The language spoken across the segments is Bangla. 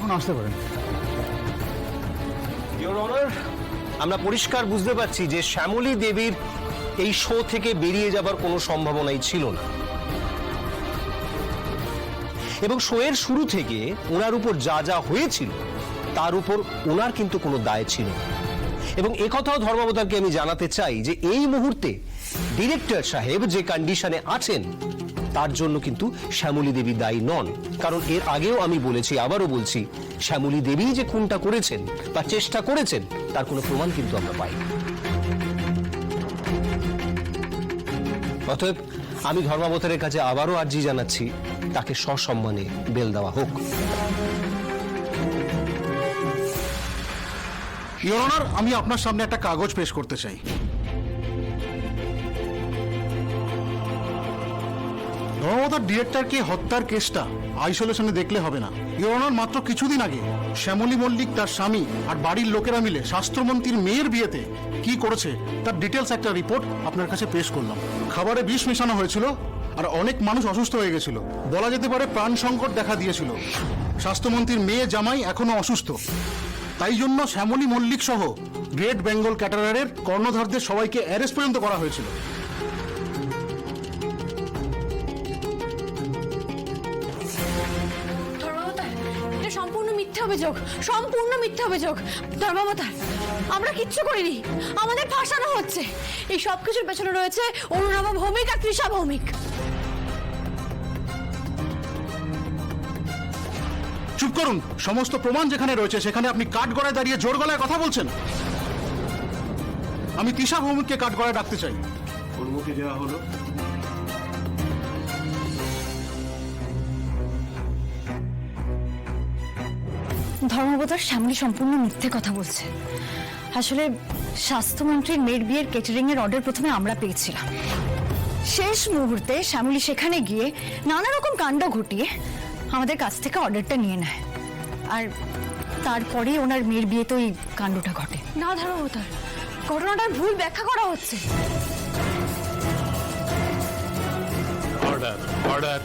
এখন আসতে পারেন। ইওর অনার, আমরা পরিষ্কার বুঝতে পারছি যে শ্যামলী দেবীর এই শো থেকে বেরিয়ে যাবার কোনো সম্ভাবনাই ছিল না, এবং শো এর শুরু থেকে ওনার উপর যা যা হয়েছিল তার উপর ওনার কিন্তু কোনো দায় ছিল না। এবং একথাও ধর্মাবতারকে আমি জানাতে চাই যে এই মুহূর্তে ডিরেক্টর সাহেব যে কন্ডিশনে আছেন তার জন্য কিন্তু শ্যামলী দেবী দায়ী নন। কারণ এর আগেও আমি বলেছি, আবারও বলছি, শ্যামলী দেবী যে খুনটা করেছেন বা চেষ্টা করেছেন তার কোনো প্রমাণ কিন্তু আমরা পাই। অতএব আমি ধর্মাবতারের কাছে আবারও আর্জি জানাচ্ছি, তাকে সসম্মানে বেল দেওয়া হোক। ইওর অনার, আমি আপনার সামনে একটা কাগজ পেশ করতে চাই। ধর্মবতার ডিরেক্টরকে হত্যার কেসটা আইসোলেশনে দেখলে হবে না। ইওর অনার, মাত্র কিছুদিন আগে শ্যামলী মল্লিক, তার স্বামী আর বাড়ির লোকেরা মিলে স্বাস্থ্যমন্ত্রীর মেয়ের বিয়েতে কি করেছে তার ডিটেলস একটা রিপোর্ট আপনার কাছে পেশ করলাম। খাবারে বিষ মেশানো হয়েছিল আর অনেক মানুষ অসুস্থ হয়ে গেছিল। বলা যেতে পারে প্রাণ সংকট দেখা দিয়েছিল। স্বাস্থ্যমন্ত্রীর মেয়ে জামাই এখনো অসুস্থ। তাই জন্য শ্যামলী মল্লিক সহ গ্রেট বেঙ্গল ক্যাটারারের কর্ণধারদের সবাইকে অ্যারেস্ট পর্যন্ত করা হয়েছিল। সম্পূর্ণ মিথ্যা অভিযোগ, সম্পূর্ণ মিথ্যা অভিযোগ। ধর্মাবতার, আমরা কিচ্ছু করিনি, আমাদের ফাঁসানো হচ্ছে। এই সব কিছুর পেছনে রয়েছে অরুণাভা ভৌমিক আর তৃষা ভৌমিক। চুপ করুন। সমস্ত প্রমাণ যেখানে রয়েছে সেখানে আপনি কাঠ গড়ায় দাঁড়িয়ে জোর গলায় কথা বলছেন। আমি তৃষা ভৌমিককে কাঠ গড়ায় ডাকতে চাই। অনুমতি দেওয়া হলো। ধর্মাবতার, শ্যামলী সম্পূর্ণ মিথ্যে কথা বলছে। আসলে স্বাস্থ্যমন্ত্রীর মেয়ের বিয়ের কেটারিং এর অর্ডার প্রথমে আমরা পেয়েছিলাম। শেষ মুহূর্তে শ্যামলী সেখানে গিয়ে নানা রকম কাণ্ড ঘটিয়ে আমাদের কাছ থেকে অর্ডারটা নিয়ে নেয়, আর তারপরে ওনার মেয়ের বিয়েতে ওই কাণ্ডটা ঘটে। না ধর্মাবতার, ঘটনাটার ভুল ব্যাখ্যা করা হচ্ছে। Order, order.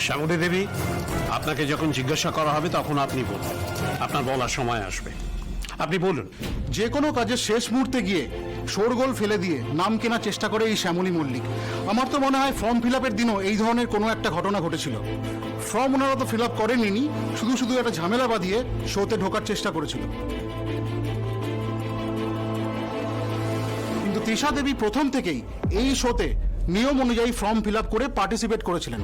শ্যামলী দেবী, আপনাকে যখন জিজ্ঞাসা করা হবে তখন আপনি বলুন। আপনার বলার সময় আসবে, আপনি বলুন। যে কোনো কাজের শেষ মুহূর্তে গিয়ে শোরগোল ফেলে দিয়ে নাম কেনার চেষ্টা করে এই শ্যামলী মল্লিক। আমার তো মনে হয় ফর্ম ফিল আপের দিনও এই ধরনের কোনো একটা ঘটনা ঘটেছিল। ফর্ম ওনারা তো ফিল আপ করেনি, শুধু শুধু একটা ঝামেলা বাঁধিয়ে শোতে ঢোকার চেষ্টা করেছিল। কিন্তু তৃষা দেবী প্রথম থেকেই এই শোতে নিয়ম অনুযায়ী ফর্ম ফিল আপ করে পার্টিসিপেট করেছিলেন।